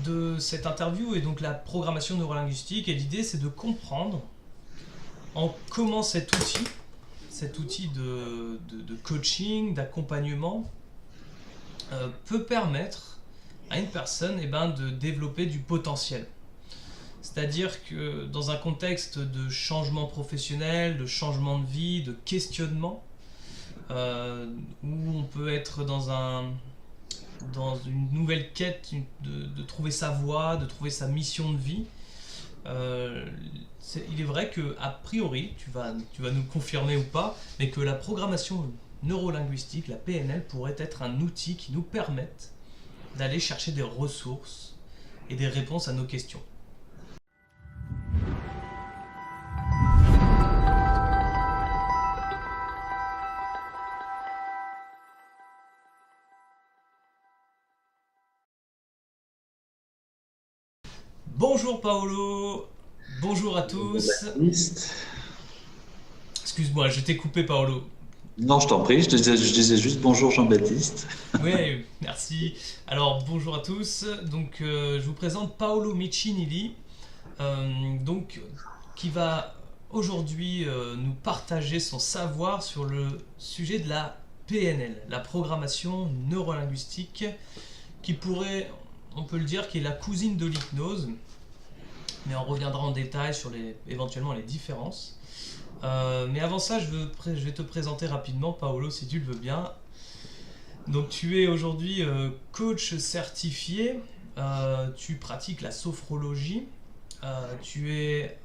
de cette interview est donc la programmation neurolinguistique, et l'idée c'est de comprendre en comment cet outil de coaching, d'accompagnement, peut permettre à une personne de développer du potentiel. C'est-à-dire que dans un contexte de changement professionnel, de changement de vie, de questionnement, où on peut être dans une nouvelle quête de trouver sa voie, de trouver sa mission de vie, il est vrai que a priori, tu vas nous confirmer ou pas, mais que la programmation neurolinguistique, la PNL, pourrait être un outil qui nous permette d'aller chercher des ressources et des réponses à nos questions. Bonjour Paolo, bonjour à tous. Jean-Baptiste. Excuse-moi, je t'ai coupé Paolo. Non, je t'en prie, je disais juste bonjour Jean-Baptiste. Oui, merci. Alors bonjour à tous. Donc je vous présente Paolo Miccinilli, donc qui va aujourd'hui nous partager son savoir sur le sujet de la PNL, la programmation neurolinguistique, qui pourrait, on peut le dire, qui est la cousine de l'hypnose, mais on reviendra en détail sur éventuellement les différences. Mais avant ça, je vais te présenter rapidement, Paolo, si tu le veux bien. Donc tu es aujourd'hui coach certifié, tu pratiques la sophrologie, tu es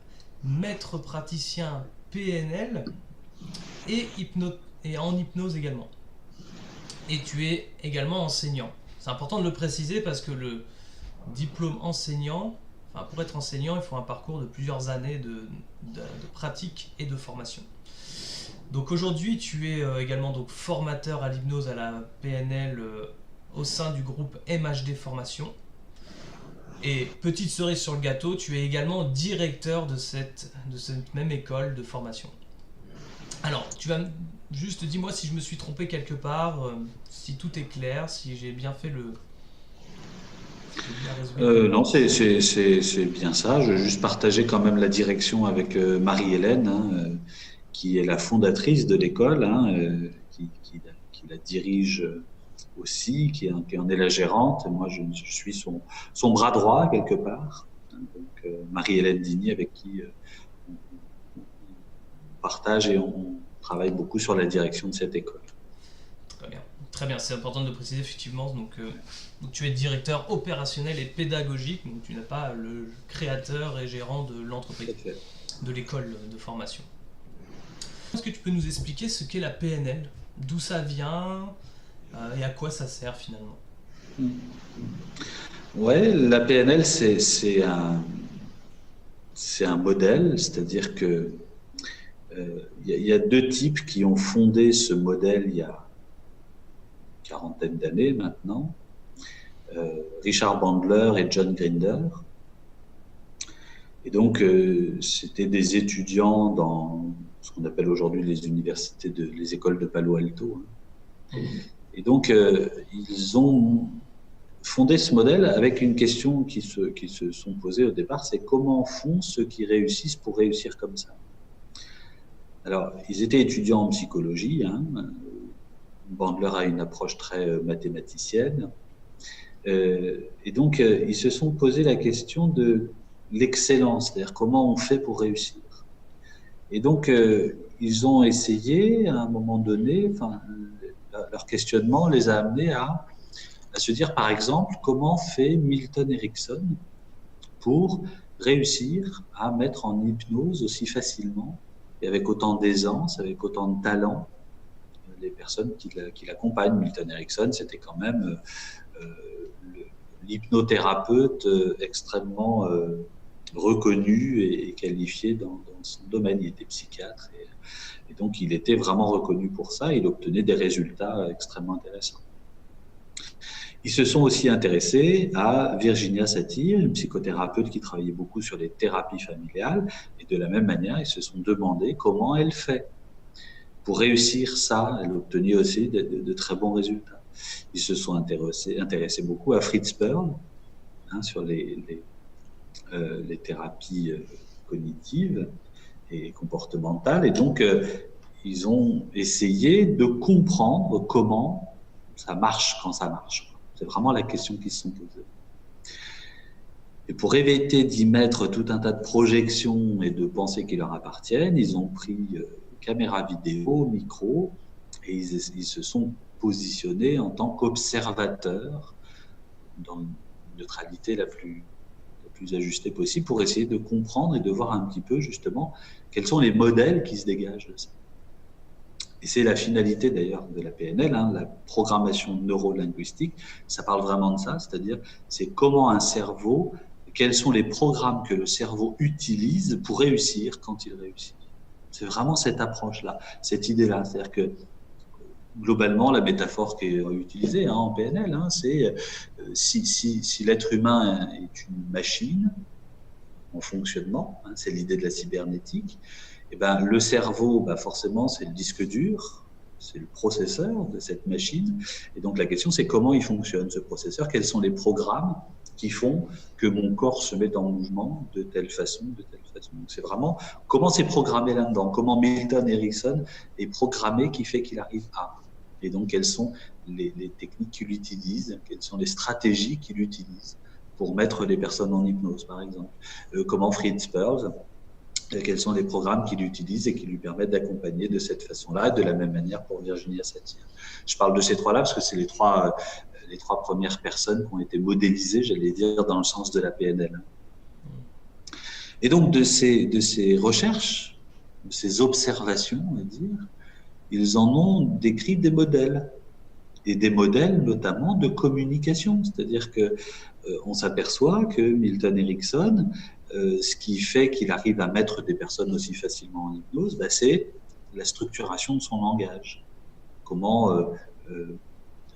maître praticien PNL et en hypnose également. Et tu es également enseignant. C'est important de le préciser parce que le diplôme enseignant, pour être enseignant, il faut un parcours de plusieurs années de pratique et de formation. Donc aujourd'hui, tu es également donc formateur à l'hypnose à la PNL au sein du groupe MHD Formation. Et petite cerise sur le gâteau, tu es également directeur de cette même école de formation. Alors, tu vas juste dis-moi si je me suis trompé quelque part, si tout est clair, si j'ai bien fait le... Non, c'est bien ça. Je vais juste partager quand même la direction avec Marie-Hélène, qui est la fondatrice de l'école, qui la dirige aussi, qui en est la gérante. Et moi, je suis son bras droit quelque part. Donc, Marie-Hélène Digny, avec qui on partage et on travaille beaucoup sur la direction de cette école. Très bien, c'est important de le préciser effectivement. Donc tu es directeur opérationnel et pédagogique, donc tu n'es pas le créateur et gérant de l'entreprise, de l'école de formation. Est-ce que tu peux nous expliquer ce qu'est la PNL, d'où ça vient et à quoi ça sert finalement? Ouais, la PNL c'est un modèle, c'est-à-dire que y a deux types qui ont fondé ce modèle il y a quarantaine d'années maintenant, Richard Bandler et John Grinder. Et donc, c'était des étudiants dans ce qu'on appelle aujourd'hui les écoles de Palo Alto. Et donc, ils ont fondé ce modèle avec une question qui se sont posées au départ, c'est comment font ceux qui réussissent pour réussir comme ça? Alors, ils étaient étudiants en psychologie, Bandler a une approche très mathématicienne. Et donc, ils se sont posé la question de l'excellence, c'est-à-dire comment on fait pour réussir. Et donc, ils ont essayé, à un moment donné, leur questionnement les a amenés à se dire, par exemple, comment fait Milton Erickson pour réussir à mettre en hypnose aussi facilement et avec autant d'aisance, avec autant de talent, les personnes qui l'accompagnent. Milton Erickson, c'était quand même l'hypnothérapeute extrêmement reconnu et qualifié dans son domaine. Il était psychiatre et donc il était vraiment reconnu pour ça. Il obtenait des résultats extrêmement intéressants. Ils se sont aussi intéressés à Virginia Satir, une psychothérapeute qui travaillait beaucoup sur les thérapies familiales, et de la même manière, ils se sont demandé comment elle fait. Pour réussir ça, elle obtenait aussi de très bons résultats. Ils se sont intéressés beaucoup à Fritz Perls, sur les thérapies cognitives et comportementales. Et donc, ils ont essayé de comprendre comment ça marche quand ça marche. C'est vraiment la question qu'ils se sont posées. Et pour éviter d'y mettre tout un tas de projections et de pensées qui leur appartiennent, ils ont pris caméra vidéo, micro, et ils se sont positionnés en tant qu'observateurs dans une neutralité la plus ajustée possible pour essayer de comprendre et de voir un petit peu justement quels sont les modèles qui se dégagent de ça. Et c'est la finalité d'ailleurs de la PNL, la programmation neuro-linguistique, ça parle vraiment de ça, c'est-à-dire c'est comment un cerveau, quels sont les programmes que le cerveau utilise pour réussir quand il réussit. C'est vraiment cette approche-là, cette idée-là, c'est-à-dire que globalement, la métaphore qui est utilisée en PNL, c'est si l'être humain est une machine en fonctionnement, c'est l'idée de la cybernétique, et ben, le cerveau, forcément, c'est le disque dur, c'est le processeur de cette machine. Et donc la question, c'est comment il fonctionne, ce processeur, quels sont les programmes qui font que mon corps se met en mouvement de telle façon, de telle façon. Donc c'est vraiment comment c'est programmé là-dedans, comment Milton Erickson est programmé qui fait qu'il arrive à. Et donc quelles sont les techniques qu'il utilise, quelles sont les stratégies qu'il utilise pour mettre les personnes en hypnose, par exemple. Comment Fritz Perls, quels sont les programmes qu'il utilise et qui lui permettent d'accompagner de cette façon-là, de la même manière pour Virginia Satir. Je parle de ces trois-là parce que c'est les trois premières personnes qui ont été modélisées, j'allais dire, dans le sens de la PNL. Et donc, de ces recherches, de ces observations, on va dire, ils en ont décrit des modèles. Et des modèles notamment de communication. C'est-à-dire qu'on s'aperçoit que Milton Erickson, ce qui fait qu'il arrive à mettre des personnes aussi facilement en hypnose, c'est la structuration de son langage. Comment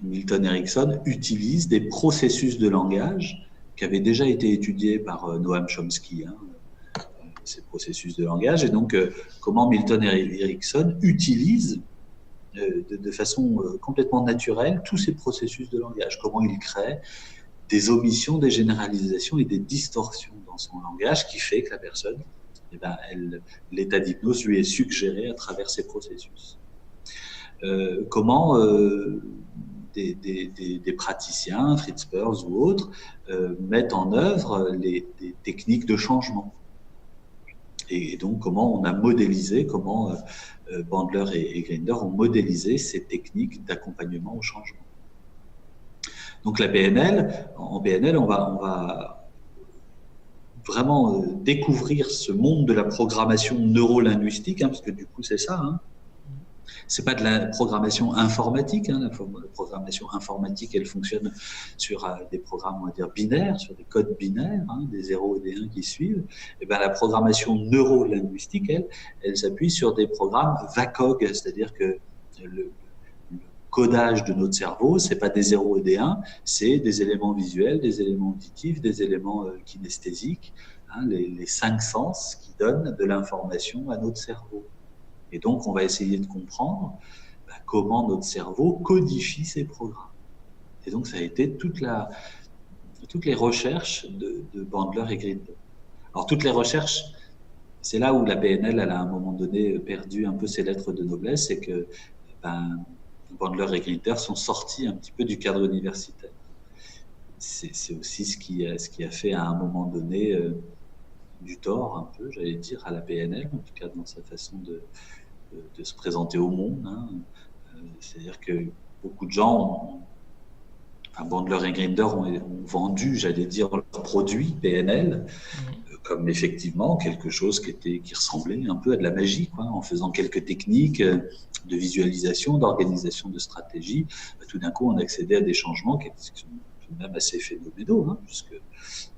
Milton Erickson utilise des processus de langage qui avaient déjà été étudiés par Noam Chomsky, ces processus de langage. Et donc, comment Milton Erickson utilise de façon complètement naturelle tous ces processus de langage, comment il crée des omissions, des généralisations et des distorsions dans son langage qui fait que la personne, l'état d'hypnose lui est suggéré à travers ces processus. Comment des praticiens, Fritz Perls ou autres, mettent en œuvre des techniques de changement. Et donc, comment on a modélisé, comment Bandler et Grinder ont modélisé ces techniques d'accompagnement au changement. Donc, en PNL, on va vraiment découvrir ce monde de la programmation neuro-linguistique, parce que du coup, c'est ça. C'est pas de la programmation informatique. La programmation informatique, elle fonctionne sur des programmes, on va dire, binaires, sur des codes binaires, des 0 et des 1 qui suivent. Et la programmation neuro-linguistique, elle s'appuie sur des programmes VACOG, c'est-à-dire que le codage de notre cerveau, c'est pas des 0 et des 1, c'est des éléments visuels, des éléments auditifs, des éléments kinesthésiques, les 5 sens qui donnent de l'information à notre cerveau. Et donc, on va essayer de comprendre comment notre cerveau codifie ces programmes. Et donc, ça a été toutes les recherches de Bandler et Grinder. Alors, toutes les recherches, c'est là où la PNL, elle a à un moment donné perdu un peu ses lettres de noblesse, c'est que Bandler et Grinder sont sortis un petit peu du cadre universitaire. C'est aussi ce qui a fait à un moment donné du tort, un peu, j'allais dire, à la PNL, en tout cas dans sa façon de se présenter au monde. C'est-à-dire que beaucoup de gens, Bandler et Grinder ont vendu, j'allais dire, leurs produits PNL comme effectivement quelque chose qui ressemblait un peu à de la magie, en faisant quelques techniques de visualisation, d'organisation de stratégie. Tout d'un coup, on accédait à des changements qui sont tout de même assez phénoménaux, puisque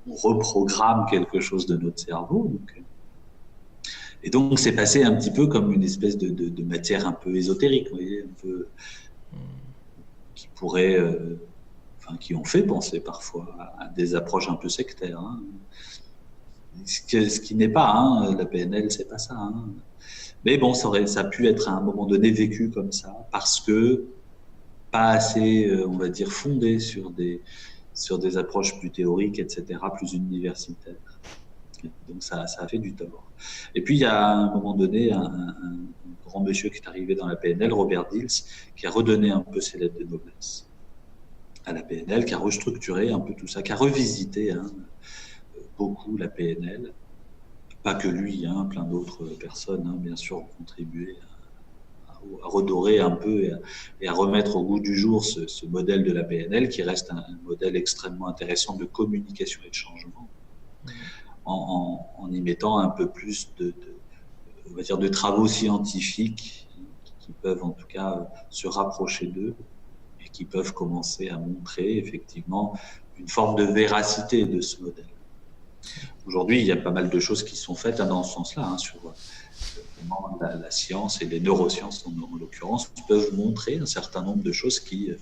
on reprogramme quelque chose de notre cerveau. Et donc, c'est passé un petit peu comme une espèce de matière un peu ésotérique, vous voyez, un peu, qui pourrait, qui ont fait penser parfois à des approches un peu sectaires. Ce qui n'est pas, la PNL, c'est pas ça. Mais bon, ça a pu être à un moment donné vécu comme ça, parce que pas assez, on va dire, fondé sur des sur des approches plus théoriques, etc., plus universitaires. Donc ça a fait du tort. Et puis il y a à un moment donné un grand monsieur qui est arrivé dans la PNL, Robert Dills, qui a redonné un peu ses lettres de noblesse à la PNL, qui a restructuré un peu tout ça, qui a revisité beaucoup la PNL. Pas que lui, plein d'autres personnes, bien sûr, ont contribué à redorer un peu et à remettre au goût du jour ce modèle de la PNL, qui reste un modèle extrêmement intéressant de communication et de changement, en y mettant un peu plus on va dire de travaux scientifiques qui peuvent en tout cas se rapprocher d'eux et qui peuvent commencer à montrer effectivement une forme de véracité de ce modèle. Aujourd'hui, il y a pas mal de choses qui sont faites dans ce sens-là, sur comment la science et les neurosciences, en l'occurrence, peuvent montrer un certain nombre de choses qui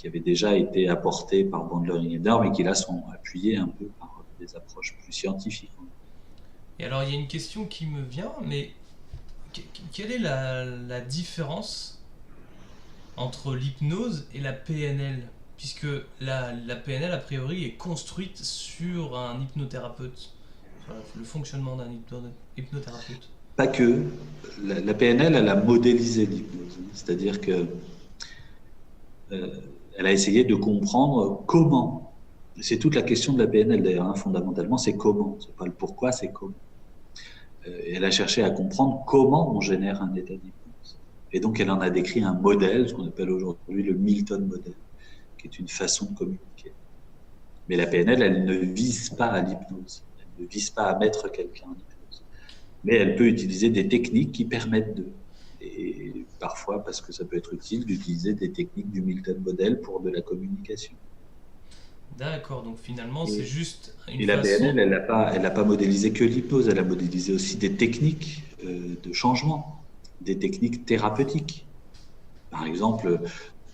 avaient déjà été apportées par Bandler et Gardner, mais qui là sont appuyées un peu par des approches plus scientifiques. Et alors, il y a une question qui me vient, mais quelle est la différence entre l'hypnose et la PNL ? Puisque la PNL, a priori, est construite sur un hypnothérapeute, sur le fonctionnement d'un hypnothérapeute. Pas que. La PNL, elle a modélisé l'hypnose. C'est-à-dire que elle a essayé de comprendre comment. C'est toute la question de la PNL, d'ailleurs, fondamentalement, c'est comment. C'est pas le pourquoi, c'est comment. Et elle a cherché à comprendre comment on génère un état d'hypnose. Et donc, elle en a décrit un modèle, ce qu'on appelle aujourd'hui le Milton Model, qui est une façon de communiquer. Mais la PNL, elle ne vise pas à l'hypnose. Elle ne vise pas à mettre quelqu'un en hypnose. Mais elle peut utiliser des techniques qui permettent et parfois, parce que ça peut être utile, d'utiliser des techniques du Milton Model pour de la communication. D'accord, donc finalement, c'est juste une façon... Et la PNL, elle n'a pas modélisé que l'hypnose, elle a modélisé aussi des techniques de changement, des techniques thérapeutiques. Par exemple,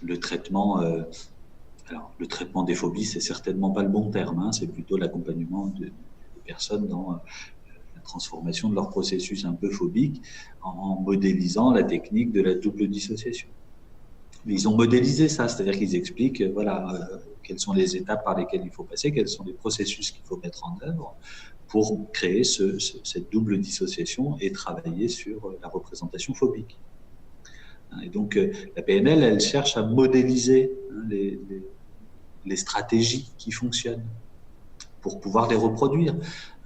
le traitement des phobies, c'est certainement pas le bon terme, c'est plutôt l'accompagnement des personnes dans la transformation de leur processus un peu phobique en modélisant la technique de la double dissociation. Mais ils ont modélisé ça, c'est-à-dire qu'ils expliquent quelles sont les étapes par lesquelles il faut passer, quels sont les processus qu'il faut mettre en œuvre pour créer cette double dissociation et travailler sur la représentation phobique. Et donc, la PNL, elle cherche à modéliser les stratégies qui fonctionnent pour pouvoir les reproduire.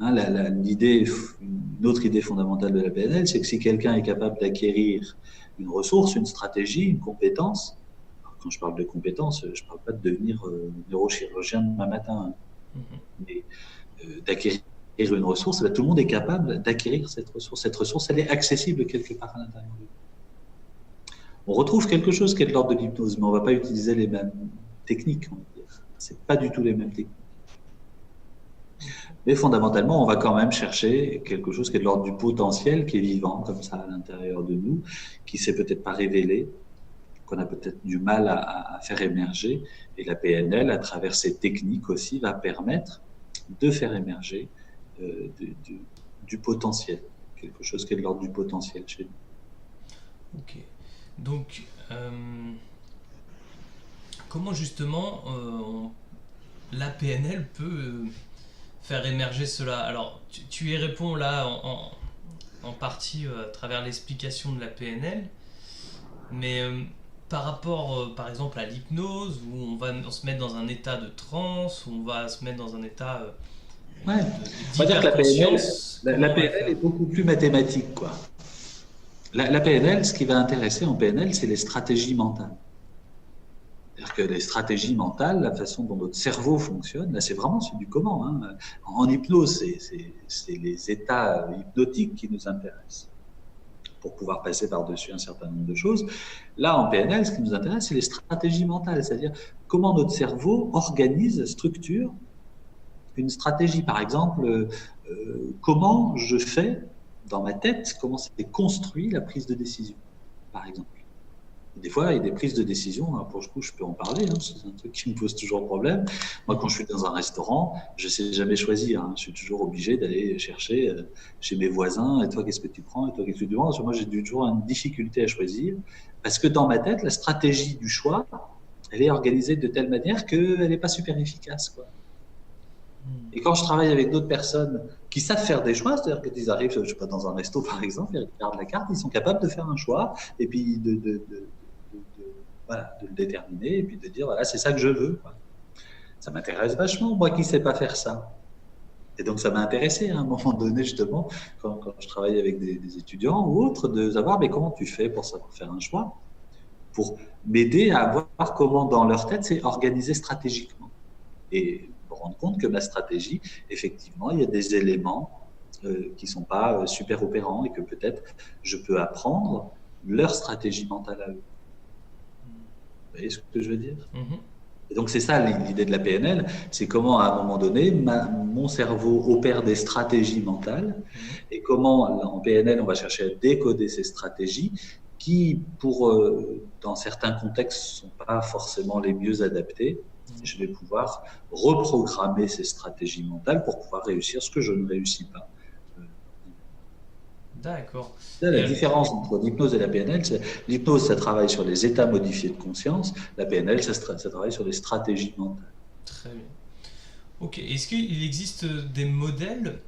Une autre idée fondamentale de la PNL, c'est que si quelqu'un est capable d'acquérir une ressource, une stratégie, une compétence, alors quand je parle de compétence, je ne parle pas de devenir neurochirurgien demain matin, mais d'acquérir une ressource, tout le monde est capable d'acquérir cette ressource. Cette ressource, elle est accessible quelque part à l'intérieur de nous. On retrouve quelque chose qui est de l'ordre de l'hypnose, mais on ne va pas utiliser les mêmes techniques. Ce n'est pas du tout les mêmes techniques. Mais fondamentalement, on va quand même chercher quelque chose qui est de l'ordre du potentiel, qui est vivant comme ça à l'intérieur de nous, qui ne s'est peut-être pas révélé, qu'on a peut-être du mal à faire émerger. Et la PNL, à travers ses techniques aussi, va permettre de faire émerger du potentiel, quelque chose qui est de l'ordre du potentiel chez nous. Ok. Donc, comment justement la PNL peut faire émerger cela? Alors, tu y réponds là en partie à travers l'explication de la PNL, mais par rapport, par exemple, à l'hypnose, où on va se mettre dans un état de transe, où on va se mettre dans un état on va dire que la PNL est beaucoup plus mathématique, quoi. La PNL, ce qui va intéresser en PNL, c'est les stratégies mentales. C'est-à-dire que les stratégies mentales, la façon dont notre cerveau fonctionne, là, c'est vraiment du comment. En hypnose, c'est les états hypnotiques qui nous intéressent pour pouvoir passer par-dessus un certain nombre de choses. Là, en PNL, ce qui nous intéresse, c'est les stratégies mentales, c'est-à-dire comment notre cerveau organise, structure une stratégie. Par exemple, comment je fais dans ma tête, comment c'est construit la prise de décision, par exemple. Des fois, il y a des prises de décision, pour le coup, je peux en parler, c'est un truc qui me pose toujours problème. Moi, quand je suis dans un restaurant, je ne sais jamais choisir. Je suis toujours obligé d'aller chercher chez mes voisins, et toi, qu'est-ce que tu prends, et toi, qu'est-ce que tu prends. Moi, j'ai toujours une difficulté à choisir, parce que dans ma tête, la stratégie du choix, elle est organisée de telle manière qu'elle n'est pas super efficace, quoi. Et quand je travaille avec d'autres personnes qui savent faire des choix, c'est-à-dire qu'ils arrivent, je ne sais pas, dans un resto par exemple, ils regardent la carte, ils sont capables de faire un choix et puis voilà, de le déterminer et puis de dire voilà, c'est ça que je veux, quoi. Ça m'intéresse vachement, moi qui ne sais pas faire ça. Et donc ça m'a intéressé à un moment donné justement, quand je travaille avec des étudiants ou autres, de savoir mais comment tu fais pour savoir faire un choix, pour m'aider à voir comment dans leur tête c'est organisé stratégiquement. Et me rendre compte que ma stratégie, effectivement, il y a des éléments qui ne sont pas super opérants et que peut-être je peux apprendre leur stratégie mentale à eux. Vous voyez ce que je veux dire? Et donc c'est ça l'idée de la PNL, c'est comment à un moment donné, mon cerveau opère des stratégies mentales et comment en PNL on va chercher à décoder ces stratégies qui, dans certains contextes, ne sont pas forcément les mieux adaptées. Je vais pouvoir reprogrammer ces stratégies mentales pour pouvoir réussir ce que je ne réussis pas. D'accord. La différence entre l'hypnose et la PNL, c'est l'hypnose, ça travaille sur les états modifiés de conscience. La PNL, ça travaille sur les stratégies mentales. Très bien. Ok. Est-ce qu'il existe des modèles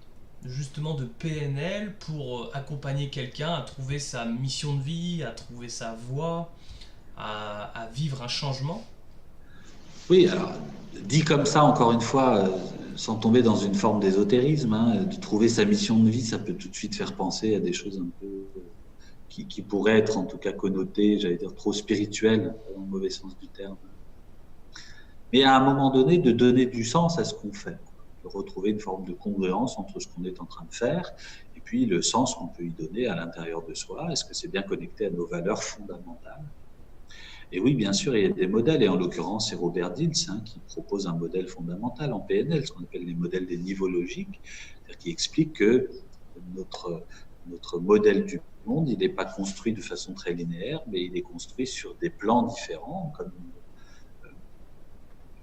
justement de PNL pour accompagner quelqu'un à trouver sa mission de vie, à trouver sa voie, à vivre un changement? Oui, alors, dit comme ça, encore une fois, sans tomber dans une forme d'ésotérisme, hein, de trouver sa mission de vie, ça peut tout de suite faire penser à des choses un peu qui pourraient être en tout cas connotées, j'allais dire trop spirituelles, dans le mauvais sens du terme. Mais à un moment donné, de donner du sens à ce qu'on fait, de retrouver une forme de congruence entre ce qu'on est en train de faire et puis le sens qu'on peut y donner à l'intérieur de soi. Est-ce que c'est bien connecté à nos valeurs fondamentales? Et oui, bien sûr, il y a des modèles, et en l'occurrence, c'est Robert Dills qui propose un modèle fondamental en PNL, ce qu'on appelle les modèles des niveaux logiques, c'est-à-dire qui explique que notre modèle du monde, il n'est pas construit de façon très linéaire, mais il est construit sur des plans différents,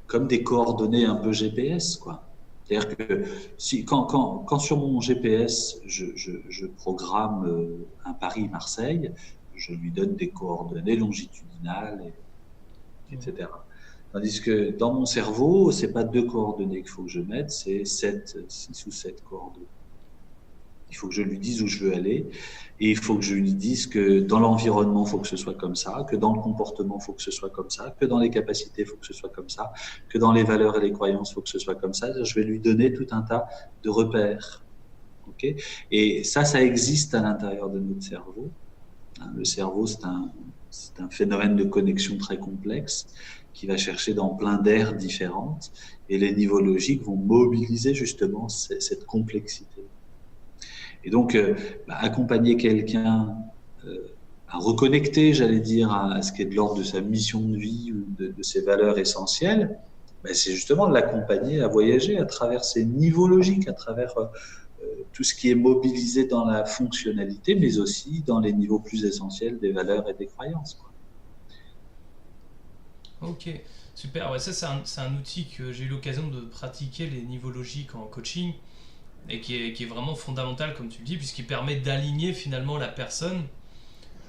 comme des coordonnées un peu GPS, quoi. C'est-à-dire que quand sur mon GPS, je programme un Paris-Marseille, je lui donne des coordonnées longitudinales, etc. Tandis que dans mon cerveau, ce n'est pas 2 coordonnées qu'il faut que je mette, c'est 6 ou 7 coordonnées. Il faut que je lui dise où je veux aller et il faut que je lui dise que dans l'environnement, il faut que ce soit comme ça, que dans le comportement, il faut que ce soit comme ça, que dans les capacités, il faut que ce soit comme ça, que dans les valeurs et les croyances, il faut que ce soit comme ça. Je vais lui donner tout un tas de repères. Okay, et ça existe à l'intérieur de notre cerveau. Le cerveau, c'est un phénomène de connexion très complexe qui va chercher dans plein d'aires différentes et les niveaux logiques vont mobiliser justement cette complexité. Et donc, accompagner quelqu'un à reconnecter, j'allais dire, à ce qui est de l'ordre de sa mission de vie ou de ses valeurs essentielles, c'est justement de l'accompagner à voyager à travers ces niveaux logiques, à travers tout ce qui est mobilisé dans la fonctionnalité, mais aussi dans les niveaux plus essentiels des valeurs et des croyances, quoi. Ok, super. Ouais, ça, c'est un outil que j'ai eu l'occasion de pratiquer, les niveaux logiques en coaching, et qui est vraiment fondamental, comme tu le dis, puisqu'il permet d'aligner finalement la personne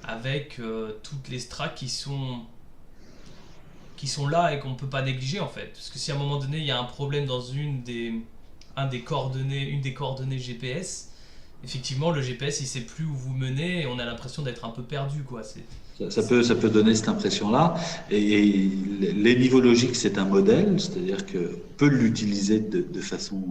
avec toutes les strates qui sont là et qu'on ne peut pas négliger en fait. Parce que si à un moment donné il y a un problème dans une des coordonnées GPS, effectivement le GPS il sait plus où vous menez et on a l'impression d'être un peu perdu, quoi. Ça peut donner cette impression-là. Et les niveaux logiques, c'est un modèle, c'est-à-dire qu'on peut l'utiliser de façon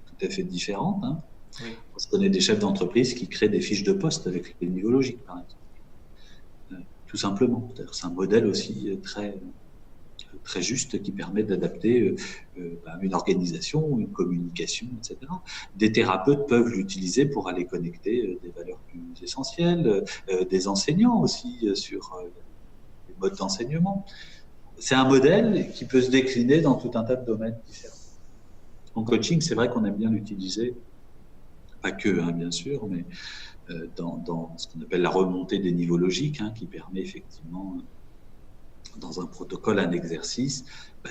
tout à fait différente. Hein. Oui. On connaît des chefs d'entreprise qui créent des fiches de poste avec les niveaux logiques, par exemple. Tout simplement. C'est un modèle aussi très juste qui permet d'adapter une organisation, une communication, etc. Des thérapeutes peuvent l'utiliser pour aller connecter des valeurs plus essentielles, des enseignants aussi sur les modes d'enseignement. C'est un modèle qui peut se décliner dans tout un tas de domaines différents. En coaching, c'est vrai qu'on aime bien l'utiliser, pas que, hein, bien sûr, mais dans ce qu'on appelle la remontée des niveaux logiques, qui permet effectivement, dans un protocole, un exercice,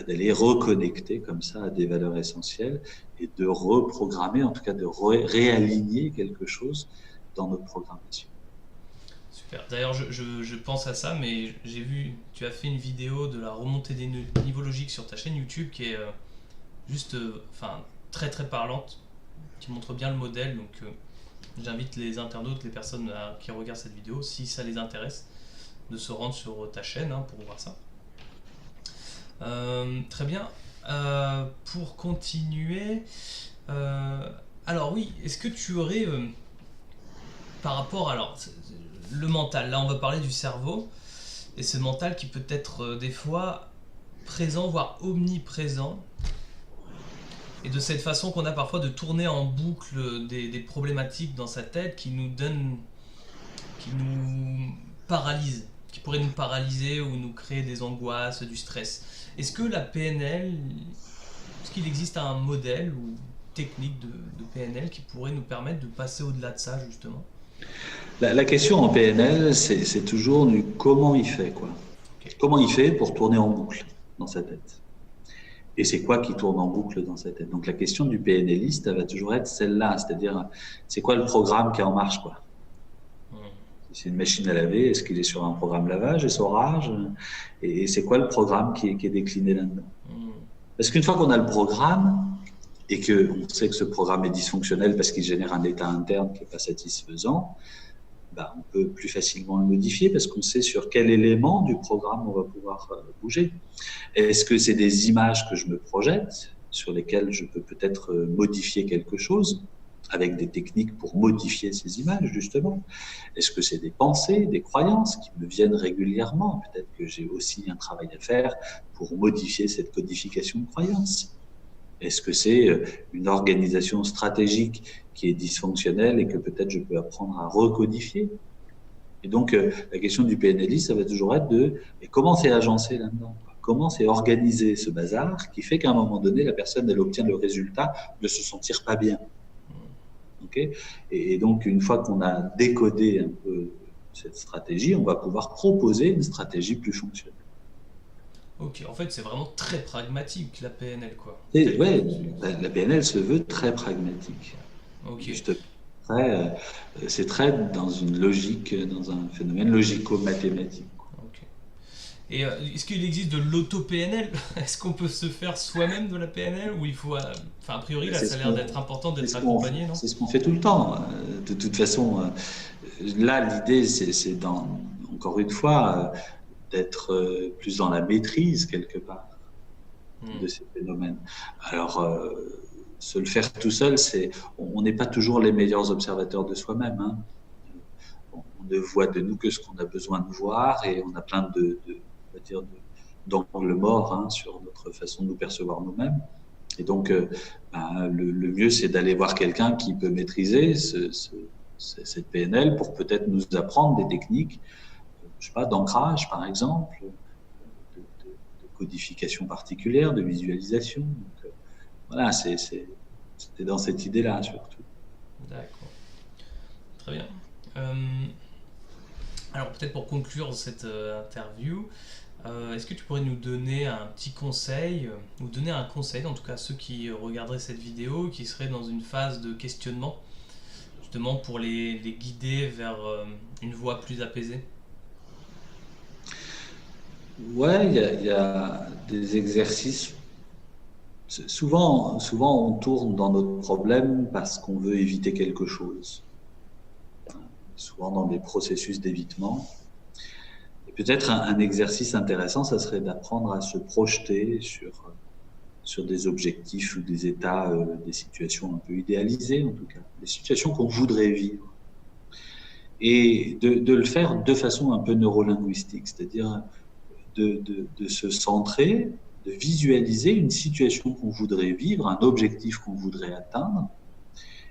d'aller reconnecter comme ça à des valeurs essentielles et de reprogrammer, en tout cas de réaligner quelque chose dans notre programmation. Super. D'ailleurs, je pense à ça, mais j'ai vu, tu as fait une vidéo de la remontée des niveaux logiques sur ta chaîne YouTube qui est juste, enfin, très très parlante, qui montre bien le modèle. Donc, j'invite les internautes, les personnes qui regardent cette vidéo, si ça les intéresse, de se rendre sur ta chaîne hein, pour voir ça. Très bien. Pour continuer, alors oui, est-ce que tu aurais, par rapport, alors, le mental, là on va parler du cerveau, et ce mental qui peut être des fois présent, voire omniprésent, et de cette façon qu'on a parfois de tourner en boucle des problématiques dans sa tête qui nous donnent, qui nous paralysent, qui pourraient nous paralyser ou nous créer des angoisses, du stress. Est-ce que la PNL, est-ce qu'il existe un modèle ou technique de PNL qui pourrait nous permettre de passer au-delà de ça justement? La question en PNL, c'est toujours du comment il fait, quoi. Okay. Comment il fait pour tourner en boucle dans sa tête. Et c'est quoi qui tourne en boucle dans sa tête. Donc la question du PNListe, elle va toujours être celle-là, c'est-à-dire c'est quoi le programme qui est en marche, quoi. C'est une machine à laver, est-ce qu'il est sur un programme lavage, essorage, et c'est quoi le programme qui est décliné là-dedans. Parce qu'une fois qu'on a le programme, et qu'on sait que ce programme est dysfonctionnel parce qu'il génère un état interne qui n'est pas satisfaisant, on peut plus facilement le modifier parce qu'on sait sur quel élément du programme on va pouvoir bouger. Est-ce que c'est des images que je me projette, sur lesquelles je peux peut-être modifier quelque chose, avec des techniques pour modifier ces images, justement? Est-ce que c'est des pensées, des croyances qui me viennent régulièrement? Peut-être que j'ai aussi un travail à faire pour modifier cette codification de croyances. Est-ce que c'est une organisation stratégique qui est dysfonctionnelle et que peut-être je peux apprendre à recodifier? Et donc, la question du PNLI, ça va toujours être de comment c'est agencé là-dedans? Comment c'est organisé ce bazar qui fait qu'à un moment donné, la personne, elle obtient le résultat de se sentir pas bien. Okay? Et donc, une fois qu'on a décodé un peu cette stratégie, on va pouvoir proposer une stratégie plus fonctionnelle. Ok, en fait, c'est vraiment très pragmatique la PNL, quoi. Oui, la PNL se veut très pragmatique. Ok. C'est très dans une logique, dans un phénomène logico-mathématique. Ok. Et est-ce qu'il existe de l'auto-PNL? Est-ce qu'on peut se faire soi-même de la PNL ou il faut, enfin a priori là, ça a l'air d'être important d'être accompagné, non? C'est ce qu'on fait tout le temps. De toute façon, là, l'idée, c'est encore une fois, d'être plus dans la maîtrise quelque part de ces phénomènes. Alors, se le faire tout seul, on n'est pas toujours les meilleurs observateurs de soi-même. Hein. On ne voit de nous que ce qu'on a besoin de voir et on a plein d'angles morts hein, sur notre façon de nous percevoir nous-mêmes. Et donc, le mieux, c'est d'aller voir quelqu'un qui peut maîtriser cette PNL pour peut-être nous apprendre des techniques, je sais pas, d'ancrage par exemple, de codification particulière, de visualisation. Donc, voilà, c'était dans cette idée-là surtout. D'accord. Très bien. Alors peut-être pour conclure cette interview, est-ce que tu pourrais nous donner un petit conseil, ou donner un conseil en tout cas à ceux qui regarderaient cette vidéo, qui seraient dans une phase de questionnement, justement pour les guider vers une voie plus apaisée? Ouais, il y a des exercices. Souvent, on tourne dans notre problème parce qu'on veut éviter quelque chose. Souvent dans des processus d'évitement. Et peut-être un exercice intéressant, ça serait d'apprendre à se projeter sur des objectifs ou des états, des situations un peu idéalisées en tout cas, des situations qu'on voudrait vivre. Et de le faire de façon un peu neurolinguistique, c'est-à-dire de se centrer, de visualiser une situation qu'on voudrait vivre, un objectif qu'on voudrait atteindre,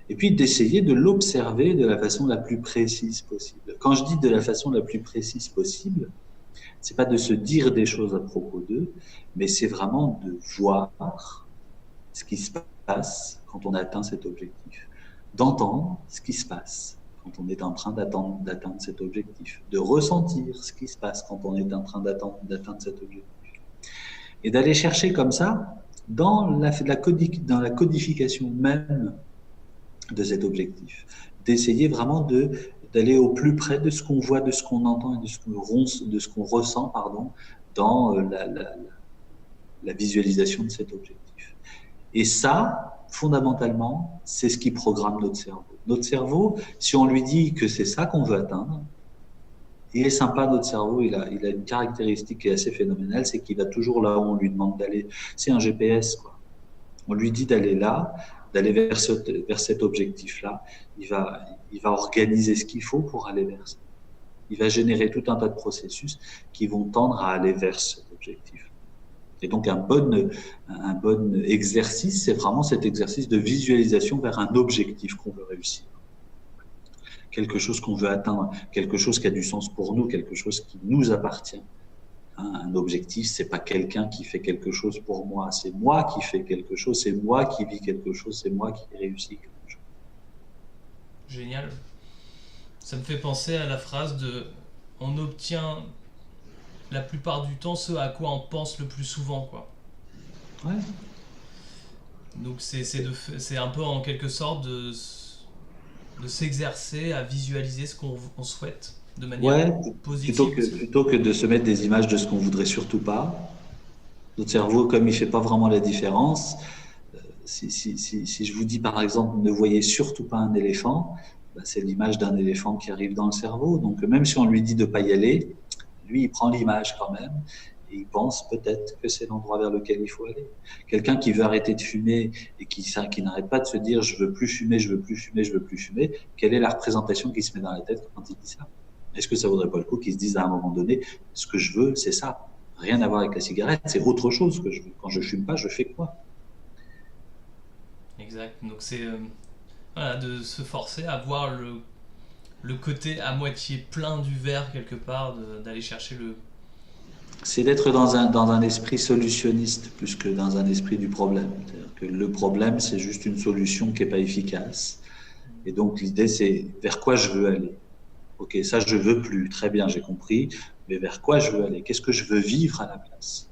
et puis d'essayer de l'observer de la façon la plus précise possible. Quand je dis de la façon la plus précise possible, c'est pas de se dire des choses à propos d'eux, mais c'est vraiment de voir ce qui se passe quand on atteint cet objectif, d'entendre ce qui se passe quand on est en train d'atteindre cet objectif, de ressentir ce qui se passe quand on est en train d'atteindre cet objectif. Et d'aller chercher comme ça, dans la codification même de cet objectif, d'essayer vraiment d'aller au plus près de ce qu'on voit, de ce qu'on entend et de ce qu'on ressent, pardon, dans la visualisation de cet objectif. Et ça, fondamentalement, c'est ce qui programme notre cerveau. Notre cerveau, si on lui dit que c'est ça qu'on veut atteindre, il est sympa, notre cerveau, il a une caractéristique qui est assez phénoménale, c'est qu'il va toujours là où on lui demande d'aller. C'est un GPS, quoi. On lui dit d'aller là, d'aller vers cet objectif-là. Il va organiser ce qu'il faut pour aller vers ça. Il va générer tout un tas de processus qui vont tendre à aller vers cet objectif. Et donc, un bon exercice, c'est vraiment cet exercice de visualisation vers un objectif qu'on veut réussir. Quelque chose qu'on veut atteindre, quelque chose qui a du sens pour nous, quelque chose qui nous appartient. Un objectif, c'est pas quelqu'un qui fait quelque chose pour moi, c'est moi qui fais quelque chose, c'est moi qui vis quelque chose, c'est moi qui réussis quelque chose. Génial. Ça me fait penser à la phrase de on obtient la plupart du temps ce à quoi on pense le plus souvent, quoi. Ouais. Donc c'est un peu en quelque sorte de s'exercer à visualiser ce qu'on souhaite de manière positive. Plutôt que de se mettre des images de ce qu'on voudrait surtout pas. Notre cerveau, comme il fait pas vraiment la différence, si je vous dis par exemple ne voyez surtout pas un éléphant, c'est l'image d'un éléphant qui arrive dans le cerveau. Donc même si on lui dit de pas y aller, lui il prend l'image quand même et il pense peut-être que c'est l'endroit vers lequel il faut aller. Quelqu'un qui veut arrêter de fumer et qui n'arrête pas de se dire je veux plus fumer, je veux plus fumer, je veux plus fumer, quelle est la représentation qui se met dans la tête quand il dit ça? Est-ce que ça vaudrait pas le coup qu'il se dise à un moment donné ce que je veux, c'est ça? Rien à voir avec la cigarette, c'est autre chose que je veux. Quand je fume pas, je fais quoi? Exact. Donc c'est voilà, de se forcer à voir le côté à moitié plein du verre quelque part, d'aller chercher le... C'est d'être dans un esprit solutionniste plus que dans un esprit du problème. C'est-à-dire que le problème, c'est juste une solution qui n'est pas efficace. Et donc l'idée, c'est vers quoi je veux aller. Ok, ça je veux plus, très bien, j'ai compris, mais vers quoi je veux aller? Qu'est-ce que je veux vivre à la place?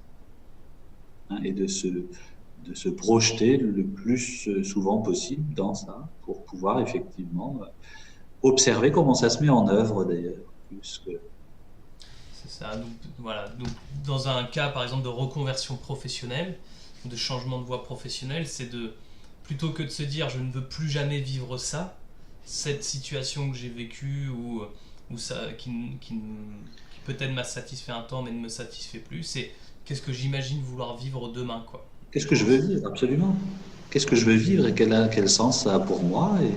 Et de se projeter le plus souvent possible dans ça pour pouvoir effectivement observer comment ça se met en œuvre d'ailleurs. C'est ça. Donc, voilà. Donc, dans un cas par exemple de reconversion professionnelle, de changement de voie professionnelle, c'est plutôt que de se dire je ne veux plus jamais vivre ça, cette situation que j'ai vécue ou ça qui peut-être m'a satisfait un temps mais ne me satisfait plus, c'est qu'est-ce que j'imagine vouloir vivre demain, quoi. Qu'est-ce que je veux vivre, absolument. Qu'est-ce que je veux vivre et quel sens ça a pour moi et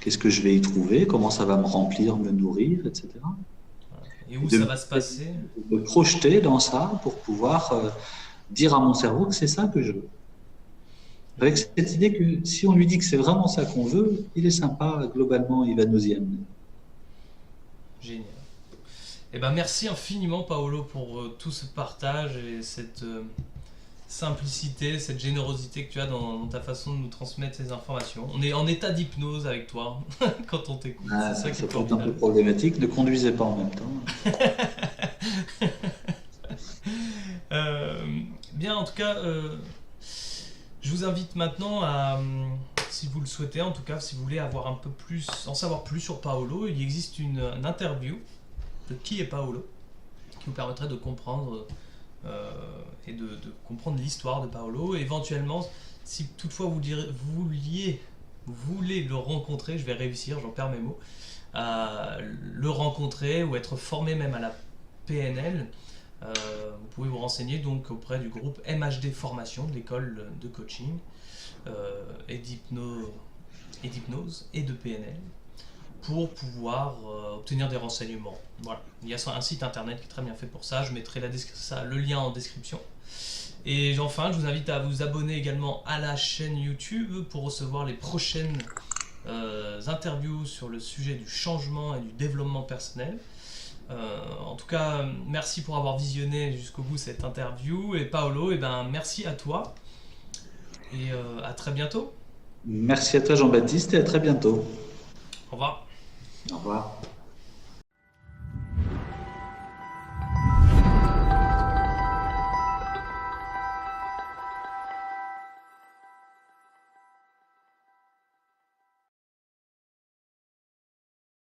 qu'est-ce que je vais y trouver, comment ça va me remplir, me nourrir, etc. Et où ça va se passer? Me projeter dans ça pour pouvoir dire à mon cerveau que c'est ça que je veux. Avec cette idée que si on lui dit que c'est vraiment ça qu'on veut, il est sympa, globalement, il va nous y amener. Génial. Eh ben, merci infiniment, Paolo, pour tout ce partage et cette simplicité, cette générosité que tu as dans ta façon de nous transmettre ces informations. On est en état d'hypnose avec toi quand on t'écoute. Ah, c'est ça qui est peut être un peu problématique. Ne conduisez pas en même temps. Bien, en tout cas, je vous invite maintenant à, si vous le souhaitez, en tout cas, si vous voulez avoir un peu plus, en savoir plus sur Paolo, il existe une interview de qui est Paolo qui vous permettrait de comprendre et de comprendre l'histoire de Paolo. Et éventuellement, si toutefois vous voulez le rencontrer, je vais réussir, j'en perds mes mots, à le rencontrer ou être formé même à la PNL. Vous pouvez vous renseigner donc auprès du groupe MHD Formation de l'école de coaching et d'hypnose et de PNL pour pouvoir obtenir des renseignements. Voilà. Il y a un site internet qui est très bien fait pour ça, je mettrai le lien en description. Et enfin, je vous invite à vous abonner également à la chaîne YouTube pour recevoir les prochaines interviews sur le sujet du changement et du développement personnel. En tout cas, merci pour avoir visionné jusqu'au bout cette interview. Et Paolo, merci à toi et à très bientôt. Merci à toi Jean-Baptiste et à très bientôt. Au revoir. Au revoir.